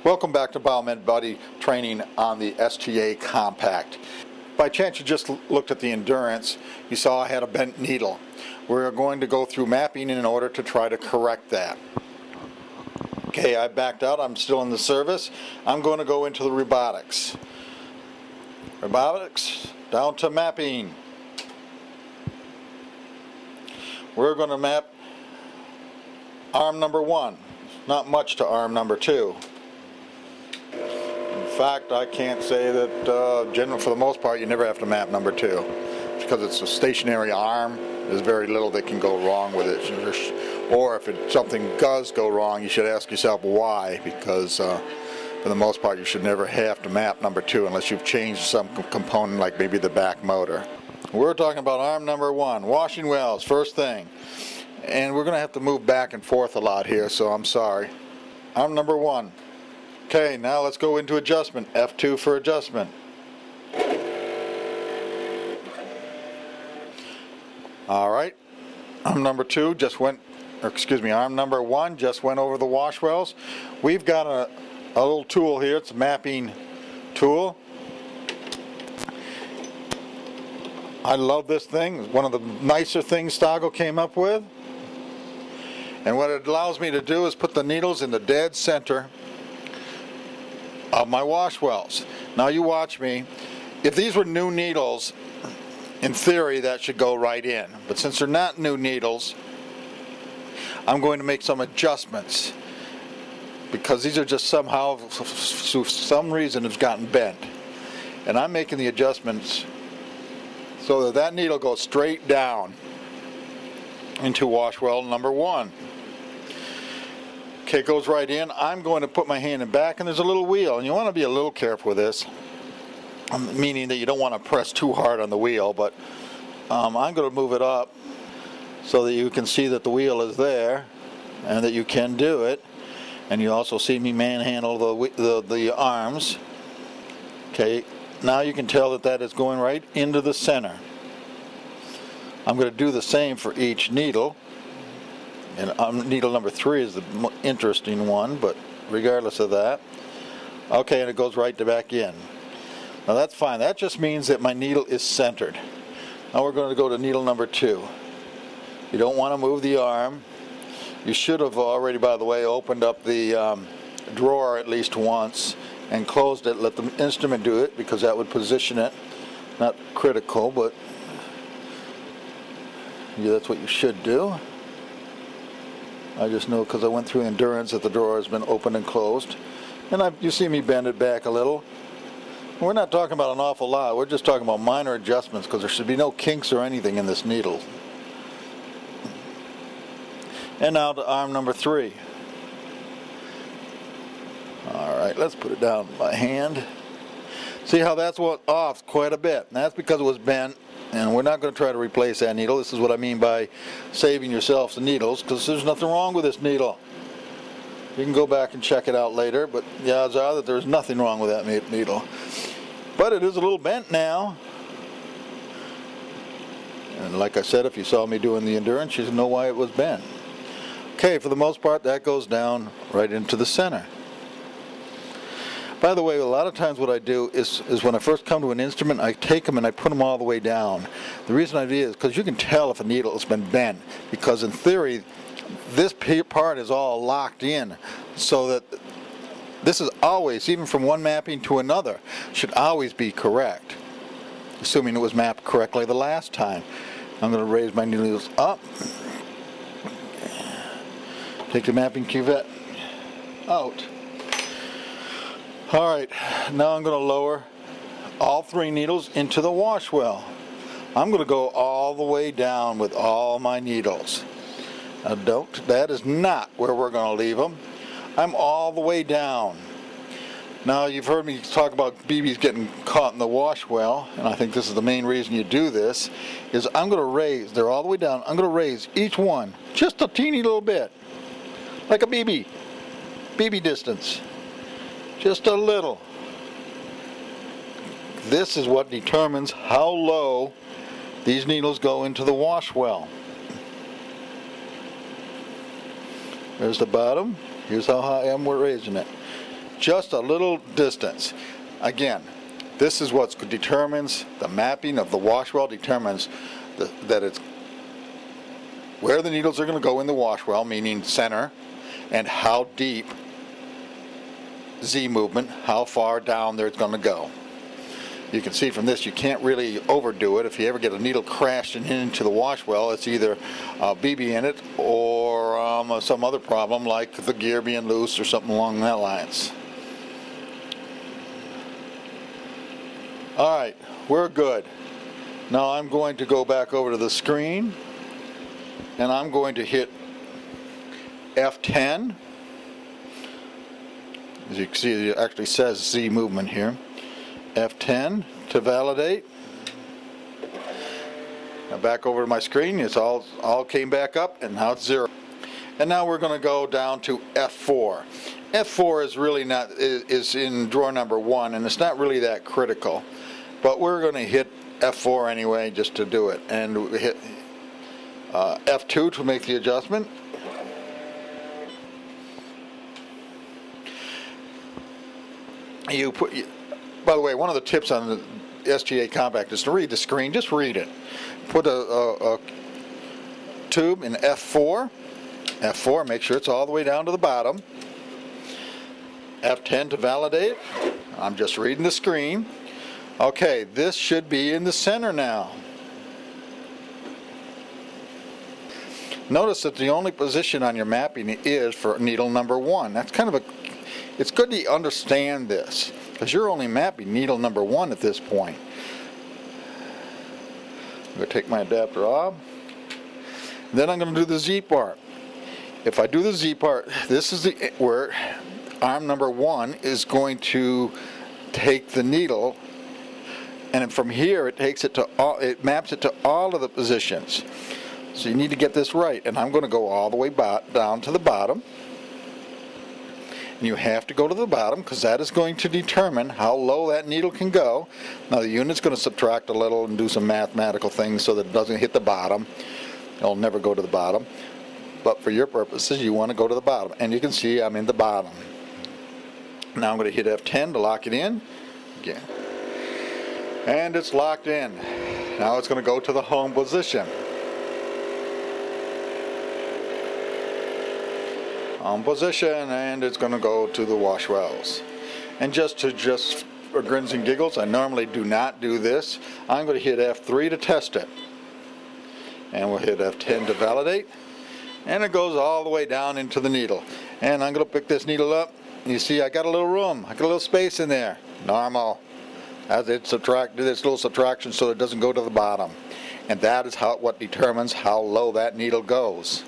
Welcome back to bmb3 training on the STA Compact. By chance you just looked at the endurance, you saw I had a bent needle. We're going to go through mapping in order to try to correct that. Okay, I backed out, I'm still in the service. I'm going to go into the robotics. Robotics, down to mapping. We're going to map arm number 1. Not much to arm number 2. In fact, I can't say that generally, for the most part, you never have to map number 2. Because it's a stationary arm, there's very little that can go wrong with it. Or if something does go wrong, you should ask yourself why, because for the most part, you should never have to map number 2 unless you've changed some component, like maybe the back motor. We're talking about arm number 1, washing wells, first thing. And we're going to have to move back and forth a lot here, so I'm sorry. Arm number 1. Okay, now let's go into adjustment. F2 for adjustment. Alright, arm number 2 just went, arm number 1 just went over the wash wells. We've got a little tool here, it's a mapping tool. I love this thing, it's one of the nicer things Stoggle came up with. And what it allows me to do is put the needles in the dead center of my wash wells. Now you watch me. If these were new needles, in theory that should go right in. But since they're not new needles, I'm going to make some adjustments. Because these are just somehow, for some reason, have gotten bent. And I'm making the adjustments so that needle goes straight down into wash well number 1. Okay, it goes right in. I'm going to put my hand in back, and there's a little wheel, and you want to be a little careful with this, meaning that you don't want to press too hard on the wheel, but I'm going to move it up so that you can see that the wheel is there and that you can do it. And you also see me manhandle the arms. Okay, now you can tell that that is going right into the center. I'm going to do the same for each needle. And needle number 3 is the interesting one, but regardless of that. Okay, and it goes right back in. Now that's fine. That just means that my needle is centered. Now we're going to go to needle number 2. You don't want to move the arm. You should have already, by the way, opened up the drawer at least once and closed it. Let the instrument do it, because that would position it. Not critical, but yeah, that's what you should do. I just know because I went through endurance that the drawer has been opened and closed. And you see me bend it back a little. We're not talking about an awful lot. We're just talking about minor adjustments, because there should be no kinks or anything in this needle. And now to arm number 3. Alright, let's put it down by hand. See how that's off quite a bit. And that's because it was bent. And we're not going to try to replace that needle. This is what I mean by saving yourself the needles, because there's nothing wrong with this needle. You can go back and check it out later, but the odds are that there's nothing wrong with that needle. But it is a little bent now. And like I said, if you saw me doing the endurance, you know why it was bent. Okay, for the most part, that goes down right into the center. By the way, a lot of times what I do is when I first come to an instrument, I take them and I put them all the way down. The reason I do is because you can tell if a needle has been bent, because in theory, this part is all locked in, so that this is always, even from one mapping to another, should always be correct, assuming it was mapped correctly the last time. I'm going to raise my needles up, take the mapping cuvette out. Alright, now I'm going to lower all 3 needles into the wash well. I'm going to go all the way down with all my needles. Now that is not where we're going to leave them. I'm all the way down. Now you've heard me talk about BBs getting caught in the wash well, and I think this is the main reason you do this, is I'm going to raise, they're all the way down, I'm going to raise each one just a teeny little bit, like a BB distance. Just a little. This is what determines how low these needles go into the wash well. There's the bottom. Here's how high we're raising it. just a little distance. Again, this is what determines the mapping of the wash well, determines that it's where the needles are going to go in the wash well, meaning center, and how deep Z movement, how far down there it's going to go. You can see from this you can't really overdo it. If you ever get a needle crashing into the wash well, it's either BB in it or some other problem like the gear being loose or something along that lines. Alright, we're good. Now I'm going to go back over to the screen and I'm going to hit F10. As you can see, it actually says Z movement here. F10 to validate. Now back over to my screen. It's all came back up, and now it's 0. And now we're going to go down to F4. F4 is really not is in drawer number 1, and it's not really that critical. But we're going to hit F4 anyway, just to do it, and we hit F2 to make the adjustment. By the way, one of the tips on the SGA Compact is to read the screen. Just read it. Put a tube in F4. F4, make sure it's all the way down to the bottom. F10 to validate. I'm just reading the screen. Okay, this should be in the center now. Notice that the only position on your mapping is for needle number 1. That's kind of it's good to understand this, because you're only mapping needle number 1 at this point. I'm going to take my adapter off. Then I'm going to do the Z part. If I do the Z part, this is where arm number 1 is going to take the needle, and from here it takes it to it maps it to all of the positions. So you need to get this right, and I'm going to go all the way down to the bottom. And you have to go to the bottom because that is going to determine how low that needle can go. Now the unit's going to subtract a little and do some mathematical things so that it doesn't hit the bottom. It'll never go to the bottom. But for your purposes, you want to go to the bottom. And you can see I'm in the bottom. Now I'm going to hit F10 to lock it in. Again. And it's locked in. Now it's going to go to the home position. On position, and it's going to go to the wash wells. And just for grins and giggles, I normally do not do this. I'm going to hit F3 to test it, and we'll hit F10 to validate, and it goes all the way down into the needle. And I'm going to pick this needle up, and you see I got a little room, I got a little space in there. Normal, as it do this little subtraction so it doesn't go to the bottom, and that is what determines how low that needle goes.